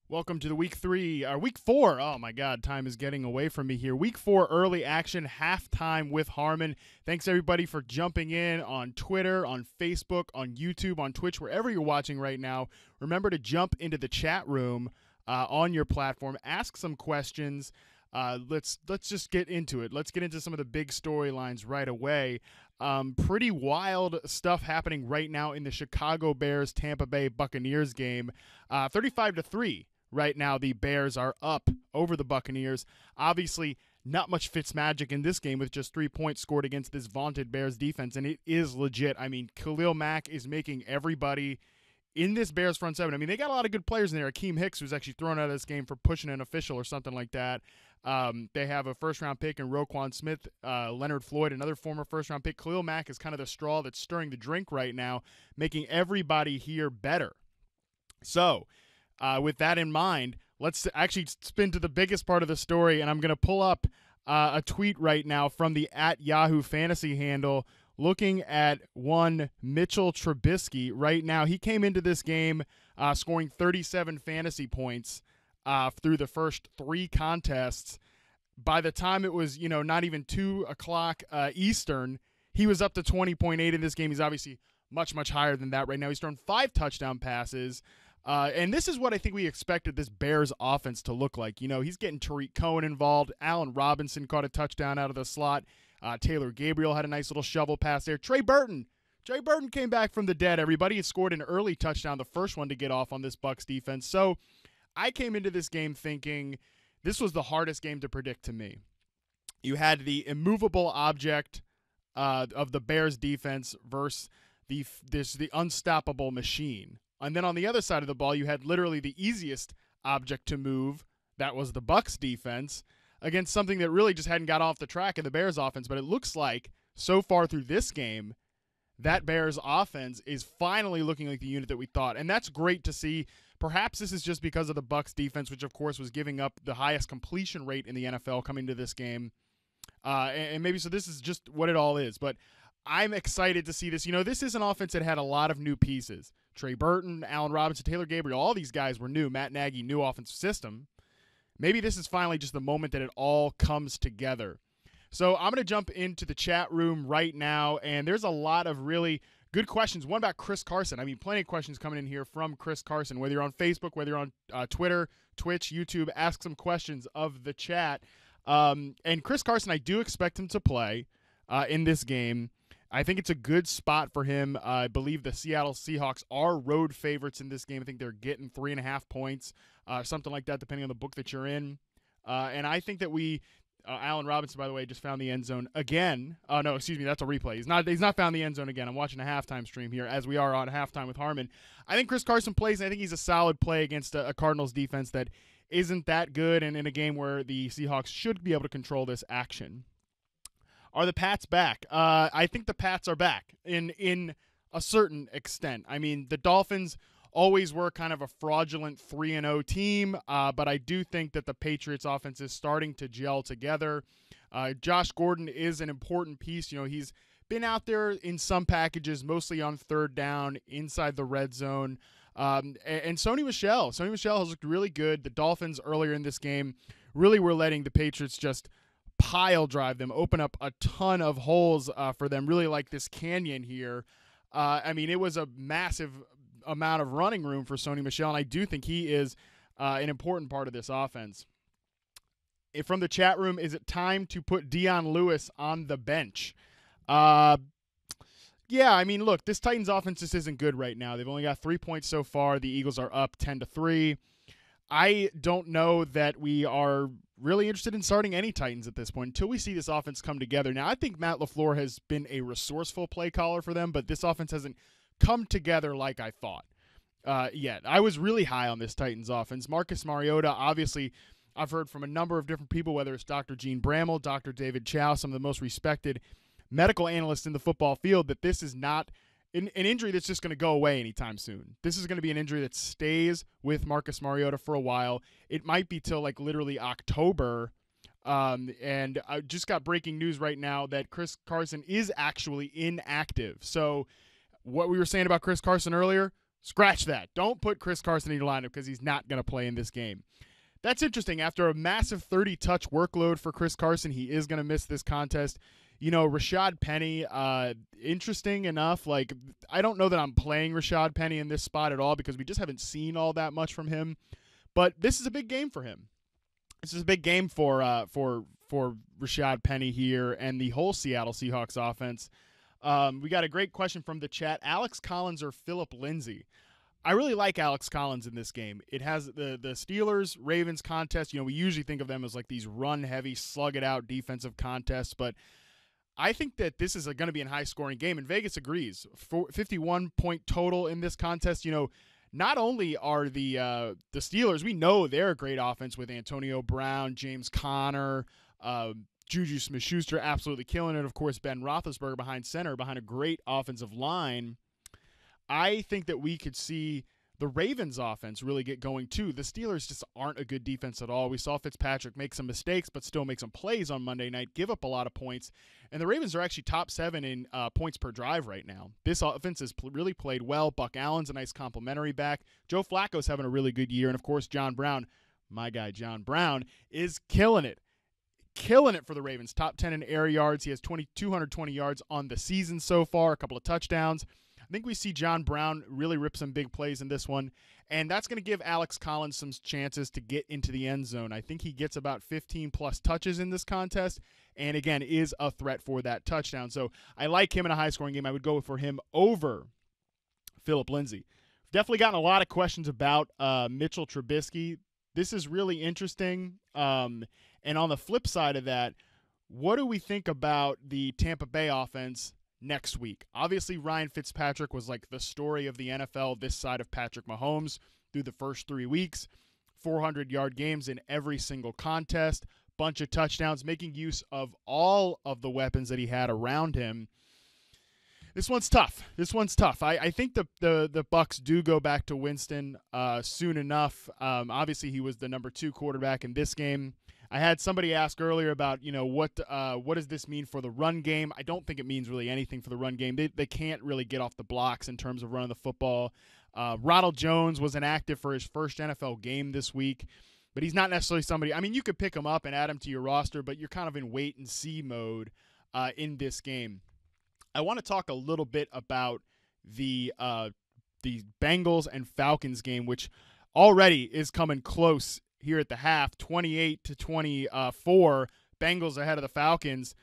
Welcome to the week 4. Oh my God, time is getting away from me here. Week 4 early action, halftime with Harmon. Thanks everybody for jumping in on Twitter, on Facebook, on YouTube, on Twitch, wherever you're watching right now. Remember to jump into the chat room on your platform, ask some questions. Let's just get into it. Let's get into some of the big storylines right away. Pretty wild stuff happening right now in the Chicago Bears Tampa Bay Buccaneers game. 35-3. Right now, the Bears are up over the Buccaneers. Obviously, not much Fitzmagic in this game with just 3 points scored against this vaunted Bears defense, and it is legit. I mean, Khalil Mack is making everybody in this Bears front seven. I mean, they got a lot of good players in there. Akeem Hicks was actually thrown out of this game for pushing an official or something like that. They have a first-round pick in Roquan Smith, Leonard Floyd, another former first-round pick. Khalil Mack is kind of the straw that's stirring the drink right now, making everybody here better. So, with that in mind, let's actually spin to the biggest part of the story, and I'm going to pull up a tweet right now from the @Yahoo Fantasy handle looking at one Mitchell Trubisky right now. He came into this game scoring 37 fantasy points through the first 3 contests. By the time it was, not even 2 o'clock Eastern, he was up to 20.8 in this game. He's obviously much, much higher than that right now. He's thrown 5 touchdown passes. And this is what I think we expected this Bears offense to look like. He's getting Tariq Cohen involved. Allen Robinson caught a touchdown out of the slot. Taylor Gabriel had a nice little shovel pass there. Trey Burton came back from the dead, everybody. He scored an early touchdown, the first one to get off on this Bucs defense. So I came into this game thinking this was the hardest game to predict to me. You had the immovable object of the Bears defense versus the unstoppable machine. And then on the other side of the ball, you had literally the easiest object to move. That was the Bucs defense against something that really just hadn't got off the track in the Bears offense. But it looks like so far through this game, that Bears offense is finally looking like the unit that we thought. And that's great to see. Perhaps this is just because of the Bucs defense, which of course was giving up the highest completion rate in the NFL coming to this game. And maybe so this is just what it all is. But I'm excited to see this. This is an offense that had a lot of new pieces. Trey Burton, Allen Robinson, Taylor Gabriel, all these guys were new. Matt Nagy, new offensive system. Maybe this is finally just the moment that it all comes together. So I'm going to jump into the chat room right now, and there's a lot of really good questions. One about Chris Carson. I mean, plenty of questions coming in here from Chris Carson. Whether you're on Facebook, whether you're on Twitter, Twitch, YouTube, ask some questions of the chat. And Chris Carson, I do expect him to play in this game. I think it's a good spot for him. I believe the Seattle Seahawks are road favorites in this game. I think they're getting 3.5 points, something like that, depending on the book that you're in. And I think that Allen Robinson, by the way, just found the end zone again. No, excuse me, that's a replay. He's not found the end zone again. I'm watching a halftime stream here as we are on halftime with Harmon. I think Chris Carson plays, and I think he's a solid play against a Cardinals defense that isn't that good, and in a game where the Seahawks should be able to control this action. Are the Pats back? I think the Pats are back in a certain extent. I mean, the Dolphins always were kind of a fraudulent 3-0 team, but I do think that the Patriots offense is starting to gel together. Josh Gordon is an important piece. He's been out there in some packages, mostly on third down, inside the red zone. And Sony Michel has looked really good. The Dolphins earlier in this game really were letting the Patriots just pile drive them, open up a ton of holes for them, really like this canyon here. I mean, it was a massive amount of running room for Sony Michel, and I do think he is an important part of this offense. From the chat room, is it time to put Dion Lewis on the bench? Yeah, I mean, look, this Titans offense just isn't good right now. They've only got 3 points so far. The Eagles are up 10-3. I don't know that we are really interested in starting any Titans at this point until we see this offense come together. Now, I think Matt LaFleur has been a resourceful play caller for them, but this offense hasn't come together like I thought yet. I was really high on this Titans offense. Marcus Mariota, obviously, I've heard from a number of different people, whether it's Dr. Gene Bramall, Dr. David Chow, some of the most respected medical analysts in the football field, that this is not an injury that's just going to go away anytime soon. This is going to be an injury that stays with Marcus Mariota for a while. It might be till like literally October. And I just got breaking news right now that Chris Carson is actually inactive. So what we were saying about Chris Carson earlier, Scratch that. Don't put Chris Carson in your lineup because he's not going to play in this game. That's interesting. After a massive 30-touch workload for Chris Carson, he is going to miss this contest. Rashad Penny, interesting enough. Like, I don't know that I'm playing Rashad Penny in this spot at all because we just haven't seen all that much from him. But this is a big game for him. This is a big game for Rashad Penny here and the whole Seattle Seahawks offense. We got a great question from the chat. Alex Collins or Phillip Lindsay? I really like Alex Collins in this game. It has the Steelers-Ravens contest. We usually think of them as like these run-heavy, slug-it-out defensive contests, but I think that this is going to be a high-scoring game, and Vegas agrees. 51-point total in this contest. Not only are the Steelers, we know they're a great offense with Antonio Brown, James Conner, Juju Smith-Schuster absolutely killing it. Of course, Ben Roethlisberger behind center, behind a great offensive line. I think that we could see the Ravens offense really get going too. The Steelers just aren't a good defense at all. We saw Fitzpatrick make some mistakes, but still make some plays on Monday night, give up a lot of points. And the Ravens are actually top 7 in points per drive right now. This offense has really played well. Buck Allen's a nice complimentary back. Joe Flacco's having a really good year. And, of course, John Brown, my guy John Brown, is killing it. Killing it for the Ravens. Top 10 in air yards. He has 220 yards on the season so far, a couple of touchdowns. I think we see John Brown really rip some big plays in this one, and that's going to give Alex Collins some chances to get into the end zone. I think he gets about 15-plus touches in this contest, and again, is a threat for that touchdown. So I like him in a high-scoring game. I would go for him over Phillip Lindsay. Definitely gotten a lot of questions about Mitchell Trubisky. This is really interesting, and on the flip side of that, what do we think about the Tampa Bay offense next week? Obviously, Ryan Fitzpatrick was like the story of the NFL this side of Patrick Mahomes through the first 3 weeks. 400-yard games in every single contest, bunch of touchdowns, making use of all of the weapons that he had around him. This one's tough. I think the Bucs do go back to Winston soon enough. Obviously, he was the number 2 quarterback in this game. I had somebody ask earlier about, what does this mean for the run game? I don't think it means really anything for the run game. They can't really get off the blocks in terms of running the football. Ronald Jones was inactive for his first NFL game this week, but he's not necessarily somebody. I mean, you could pick him up and add him to your roster, but you're kind of in wait-and-see mode in this game. I want to talk a little bit about the Bengals and Falcons game, which already is coming close here at the half, 28-24, Bengals ahead of the Falcons.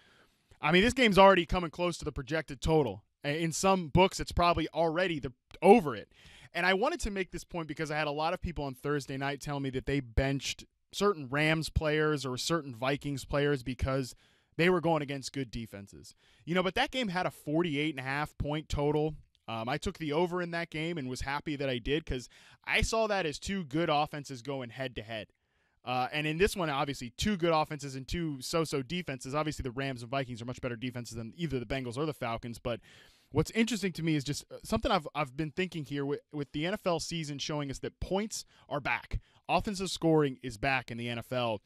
I mean, this game's already coming close to the projected total. In some books, it's probably already over it. And I wanted to make this point because I had a lot of people on Thursday night telling me that they benched certain Rams players or certain Vikings players because they were going against good defenses. But that game had a 48.5-point total. I took the over in that game and was happy that I did because I saw that as 2 good offenses going head-to-head. And in this one, obviously, 2 good offenses and 2 so-so defenses. Obviously, the Rams and Vikings are much better defenses than either the Bengals or the Falcons. But what's interesting to me is just something I've been thinking here with the NFL season showing us that points are back. Offensive scoring is back in the NFL.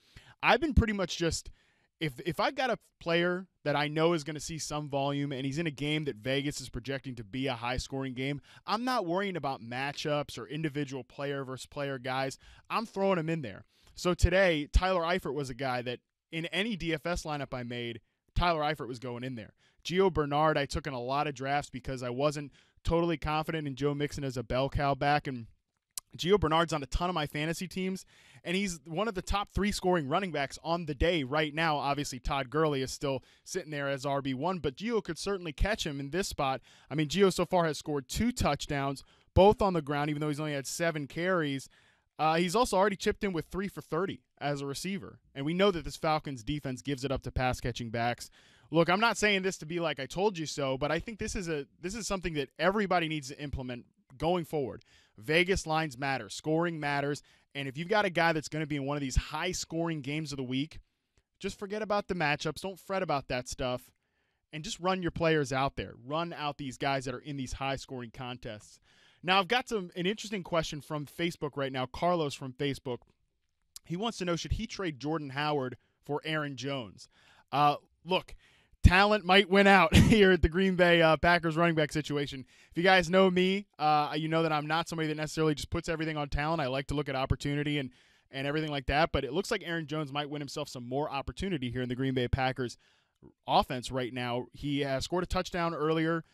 I've been pretty much just – If I've got a player that I know is going to see some volume and he's in a game that Vegas is projecting to be a high-scoring game, I'm not worrying about matchups or individual player versus player guys. I'm throwing him in there. So today, Tyler Eifert was a guy that in any DFS lineup I made, Tyler Eifert was going in there. Gio Bernard I took in a lot of drafts because I wasn't totally confident in Joe Mixon as a bell cow back, and Gio Bernard's on a ton of my fantasy teams, and he's one of the top 3 scoring running backs on the day right now. Obviously, Todd Gurley is still sitting there as RB1, but Gio could certainly catch him in this spot. I mean, Gio so far has scored 2 touchdowns, both on the ground, even though he's only had 7 carries. He's also already chipped in with 3 for 30 as a receiver, and we know that this Falcons defense gives it up to pass-catching backs. Look, I'm not saying this to be like I told you so, but I think this is something that everybody needs to implement going forward. Vegas lines matter. Scoring matters. And if you've got a guy that's going to be in one of these high-scoring games of the week, just forget about the matchups. Don't fret about that stuff. And just run your players out there. Run out these guys that are in these high-scoring contests. Now, I've got an interesting question from Facebook right now. Carlos from Facebook. He wants to know, should he trade Jordan Howard for Aaron Jones? Look, talent might win out here at the Green Bay Packers running back situation. If you guys know me, you know that I'm not somebody that necessarily just puts everything on talent. I like to look at opportunity and everything like that. But it looks like Aaron Jones might win himself some more opportunity here in the Green Bay Packers offense right now. He has scored a touchdown earlier.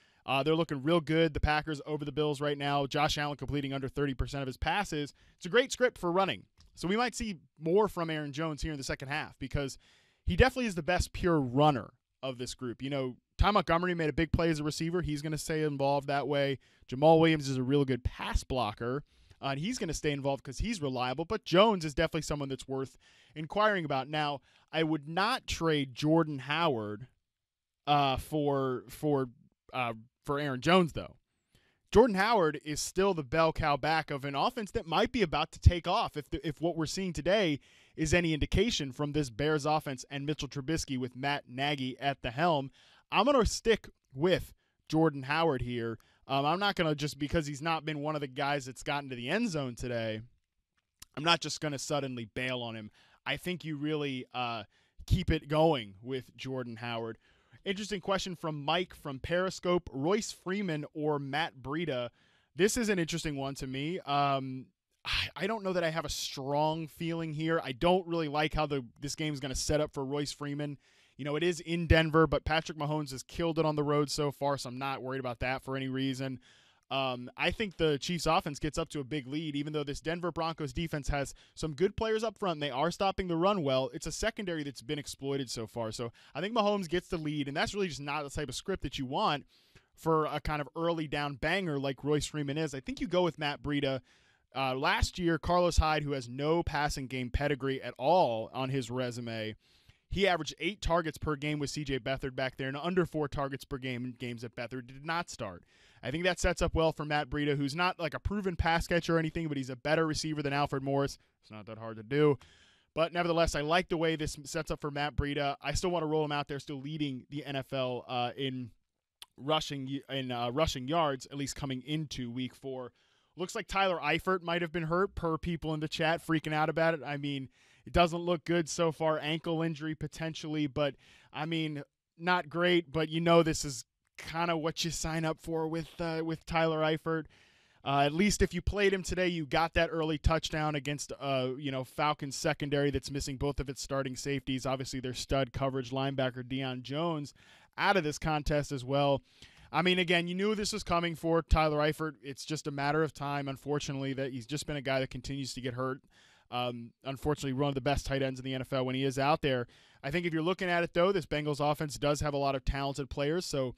They're looking real good, the Packers, over the Bills right now. Josh Allen completing under 30% of his passes. It's a great script for running. So we might see more from Aaron Jones here in the second half because he definitely is the best pure runner of this group. You know, Ty Montgomery made a big play as a receiver. He's going to stay involved that way. Jamal Williams is a real good pass blocker, and he's going to stay involved because he's reliable. But Jones is definitely someone that's worth inquiring about. Now, I would not trade Jordan Howard for Aaron Jones, though. Jordan Howard is still the bell cow back of an offense that might be about to take off if what we're seeing today is any indication from this Bears offense and Mitchell Trubisky with Matt Nagy at the helm. I'm going to stick with Jordan Howard here. I'm not going to, just because he's not been one of the guys that's gotten to the end zone today, I'm not just going to suddenly bail on him. I think you really keep it going with Jordan Howard. Interesting question from Mike from Periscope. Royce Freeman or Matt Breida? This is an interesting one to me. I don't know that I have a strong feeling here. I don't really like how this game is going to set up for Royce Freeman. You know, it is in Denver, but Patrick Mahomes has killed it on the road so far, so I'm not worried about that for any reason. I think the Chiefs offense gets up to a big lead, even though this Denver Broncos defense has some good players up front and they are stopping the run well. It's a secondary that's been exploited so far. So I think Mahomes gets the lead, and that's really just not the type of script that you want for a kind of early down banger like Royce Freeman is. I think you go with Matt Breida. Last year, Carlos Hyde, who has no passing game pedigree at all on his resume, he averaged 8 targets per game with C.J. Beathard back there and under 4 targets per game in games that Beathard did not start. I think that sets up well for Matt Breida, who's not like a proven pass catcher or anything, but he's a better receiver than Alfred Morris. It's not that hard to do. But nevertheless, I like the way this sets up for Matt Breida. I still want to roll him out there, still leading the NFL in rushing yards, at least coming into Week 4. Looks like Tyler Eifert might have been hurt, per people in the chat freaking out about it. I mean, it doesn't look good so far. Ankle injury potentially, but I mean, not great. But you know, this is kind of what you sign up for with Tyler Eifert. At least if you played him today, you got that early touchdown against Falcons secondary that's missing both of its starting safeties. Obviously, their stud coverage linebacker Deion Jones out of this contest as well. I mean, again, you knew this was coming for Tyler Eifert. It's just a matter of time, unfortunately, that he's just been a guy that continues to get hurt. Unfortunately, one of the best tight ends in the NFL when he is out there. I think if you're looking at it, though, this Bengals offense does have a lot of talented players, so,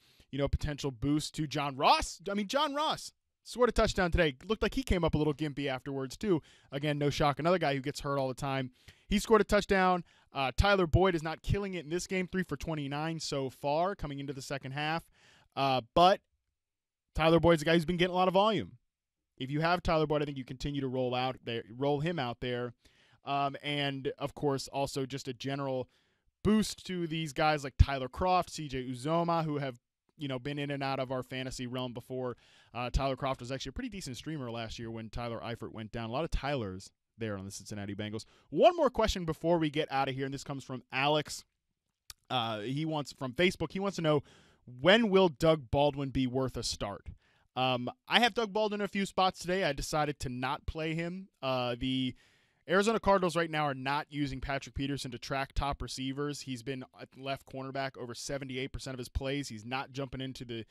potential boost to John Ross. I mean, John Ross scored a touchdown today. Looked like he came up a little gimpy afterwards, too. Again, no shock. Another guy who gets hurt all the time. He scored a touchdown. Tyler Boyd is not killing it in this game, 3 for 29 so far coming into the second half. But Tyler Boyd's a guy who's been getting a lot of volume. If you have Tyler Boyd, I think you continue to roll him out there. And, of course, also just a general boost to these guys like Tyler Kroft, CJ Uzomah, who have, been in and out of our fantasy realm before. Tyler Kroft was actually a pretty decent streamer last year when Tyler Eifert went down. A lot of Tylers there on the Cincinnati Bengals. One more question before we get out of here, and this comes from Alex. From Facebook. He wants to know, when will Doug Baldwin be worth a start? I have Doug Baldwin in a few spots today. I decided to not play him. The Arizona Cardinals right now are not using Patrick Peterson to track top receivers. He's been at left cornerback over 78% of his plays. He's not jumping into the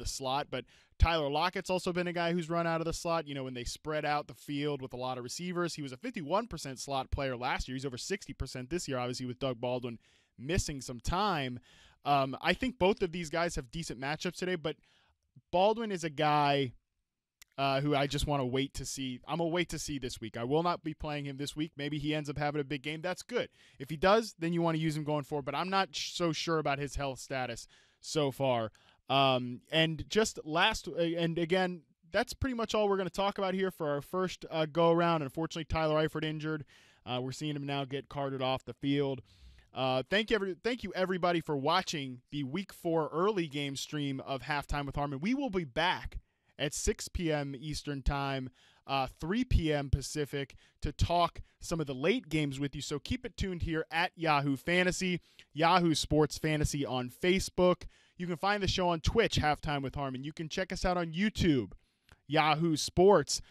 slot. But Tyler Lockett's also been a guy who's run out of the slot. When they spread out the field with a lot of receivers. He was a 51% slot player last year. He's over 60% this year, obviously, with Doug Baldwin missing some time. I think both of these guys have decent matchups today, but Baldwin is a guy who I just want to wait to see. I'm going to wait to see this week. I will not be playing him this week. Maybe he ends up having a big game. That's good. If he does, then you want to use him going forward, but I'm not so sure about his health status so far. And just last, and again, that's pretty much all we're going to talk about here for our first go-around. Unfortunately, Tyler Eifert injured. We're seeing him now get carted off the field. Thank you everybody for watching the Week 4 early game stream of Halftime with Harmon. We will be back at 6 p.m. Eastern Time 3 p.m. Pacific, to talk some of the late games with you. So keep it tuned here at Yahoo Fantasy, Yahoo Sports Fantasy on Facebook. You can find the show on Twitch, Halftime with Harmon. You can check us out on YouTube, Yahoo Sports.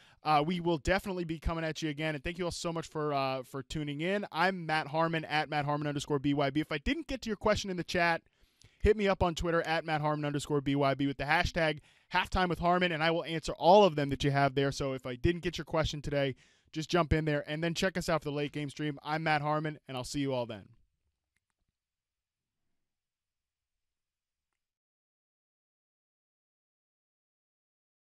We will definitely be coming at you again, and thank you all so much for tuning in. I'm Matt Harmon at MattHarmon_BYB. If I didn't get to your question in the chat, hit me up on Twitter at MattHarmon_BYB with the hashtag Halftime with Harmon, and I will answer all of them that you have there. So if I didn't get your question today, just jump in there and then check us out for the late game stream. I'm Matt Harmon, and I'll see you all then.